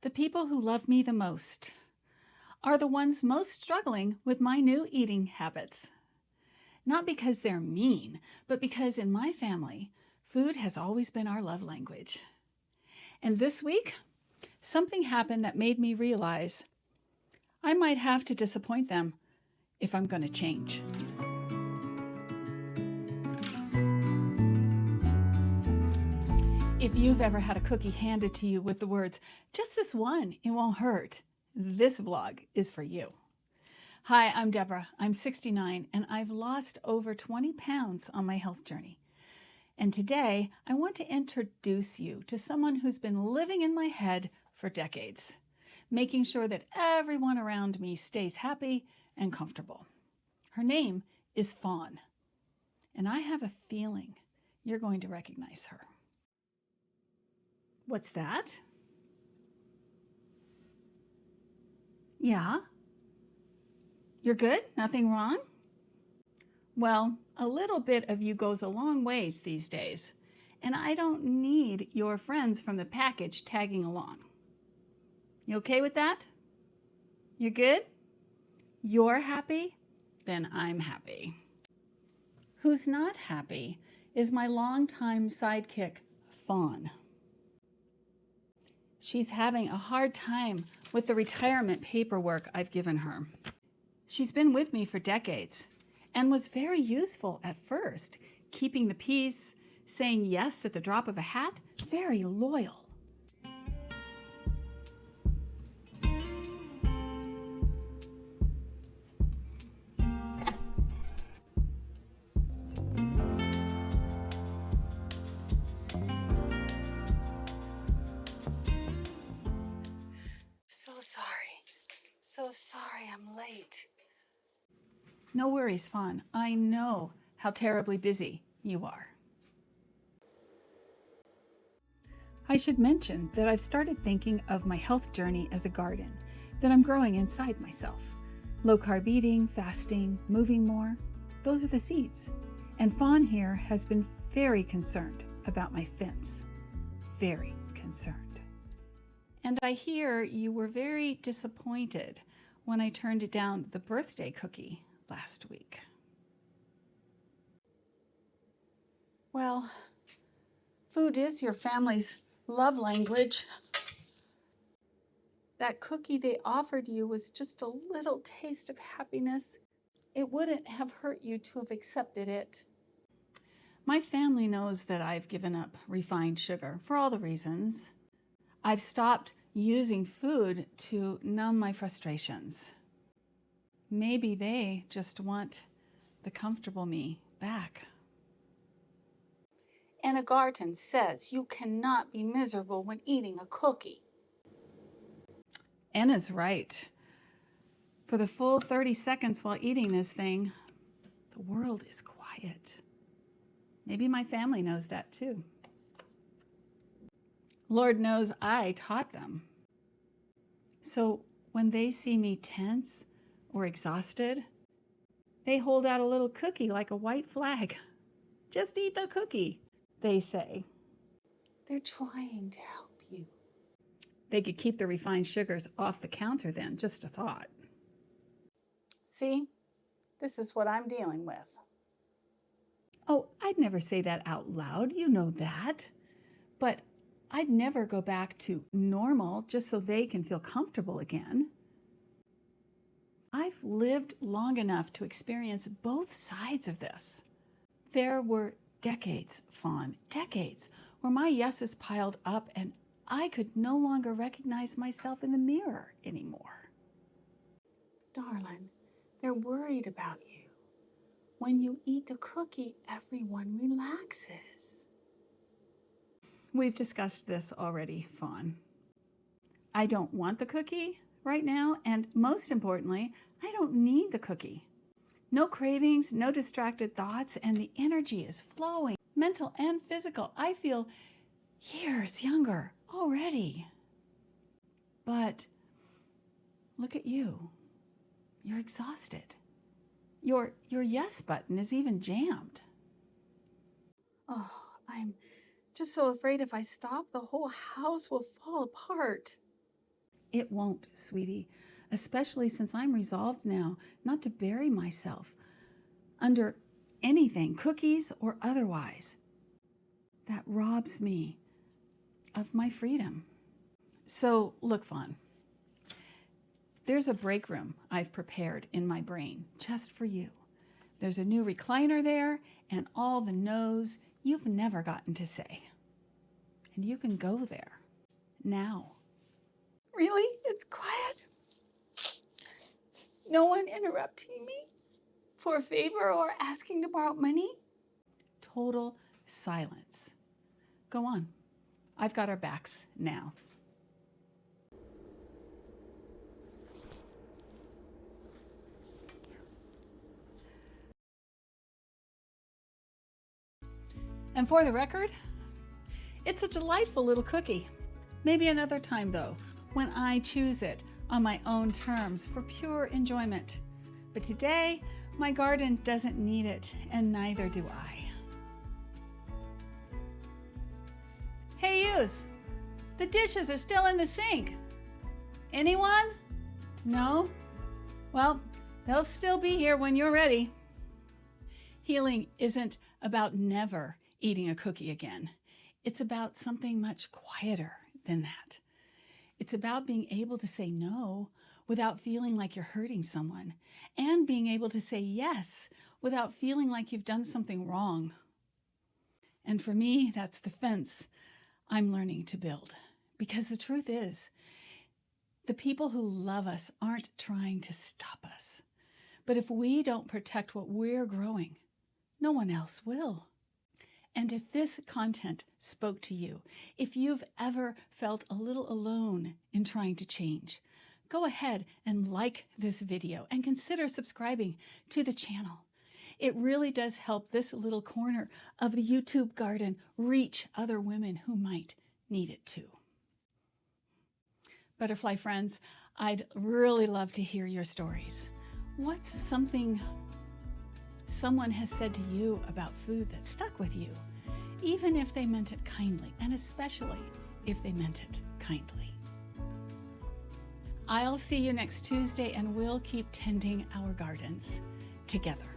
The people who love me the most are the ones most struggling with my new eating habits. Not because they're mean, but because in my family, food has always been our love language. And this week, something happened that made me realize I might have to disappoint them if I'm going to change. If you've ever had a cookie handed to you with the words, "Just this one, it won't hurt," this vlog is for you. Hi, I'm Debra. I'm 69 and I've lost over 20 pounds on my health journey. And today I want to introduce you to someone who's been living in my head for decades, making sure that everyone around me stays happy and comfortable. Her name is Fawn, and I have a feeling you're going to recognize her. What's that? Yeah? You're good? Nothing wrong? Well, a little bit of you goes a long ways these days, and I don't need your friends from the package tagging along. You okay with that? You're good? You're happy? Then I'm happy. Who's not happy is my longtime sidekick, Fawn. She's having a hard time with the retirement paperwork I've given her. She's been with me for decades and was very useful at first, keeping the peace, saying yes at the drop of a hat, very loyal. So sorry I'm late. No worries, Fawn. I know how terribly busy you are. I should mention that I've started thinking of my health journey as a garden that I'm growing inside myself. Low carb eating, fasting, moving more, those are the seeds. And Fawn here has been very concerned about my fence. Very concerned. And I hear you were very disappointed when I turned down the birthday cookie last week. Well, food is your family's love language. That cookie they offered you was just a little taste of happiness. It wouldn't have hurt you to have accepted it. My family knows that I've given up refined sugar for all the reasons. I've stopped using food to numb my frustrations. Maybe they just want the comfortable me back. Anna Garten says you cannot be miserable when eating a cookie. Anna's right. For the full 30 seconds while eating this thing, the world is quiet. Maybe my family knows that too. Lord knows I taught them. So when they see me tense or exhausted, they hold out a little cookie like a white flag. Just eat the cookie, they say. They're trying to help you. They could keep the refined sugars off the counter then, just a thought. See, this is what I'm dealing with. Oh, I'd never say that out loud, you know that. But I'd never go back to normal just so they can feel comfortable again. I've lived long enough to experience both sides of this. There were decades, Fawn, decades, where my yeses piled up and I could no longer recognize myself in the mirror anymore. Darling, they're worried about you. When you eat the cookie, everyone relaxes. We've discussed this already, Fawn. I don't want the cookie right now, and most importantly, I don't need the cookie. No cravings, no distracted thoughts, and the energy is flowing, mental and physical. I feel years younger already. But look at you. You're exhausted. Your yes button is even jammed. Oh, I'm just so afraid if I stop, the whole house will fall apart. It won't, sweetie, especially since I'm resolved now not to bury myself under anything, cookies or otherwise, that robs me of my freedom. So look, Fawn, there's a break room I've prepared in my brain just for you. There's a new recliner there and all the no's you've never gotten to say. And you can go there now. Really? It's quiet? No one interrupting me for a favor or asking to borrow money? Total silence. Go on. I've got our backs now. And for the record, it's a delightful little cookie. Maybe another time though, when I choose it on my own terms for pure enjoyment. But today, my garden doesn't need it, and neither do I. Hey yous, the dishes are still in the sink. Anyone? No? Well, they'll still be here when you're ready. Healing isn't about never eating a cookie again. It's about something much quieter than that. It's about being able to say no without feeling like you're hurting someone, and being able to say yes without feeling like you've done something wrong. And for me, that's the fence I'm learning to build. Because the truth is, the people who love us aren't trying to stop us. But if we don't protect what we're growing, no one else will. And if this content spoke to you, if you've ever felt a little alone in trying to change, go ahead and like this video and consider subscribing to the channel. It really does help this little corner of the YouTube garden reach other women who might need it too. Butterfly friends, I'd really love to hear your stories. What's something someone has said to you about food that stuck with you, even if they meant it kindly, and especially if they meant it kindly? I'll see you next Tuesday, and we'll keep tending our gardens together.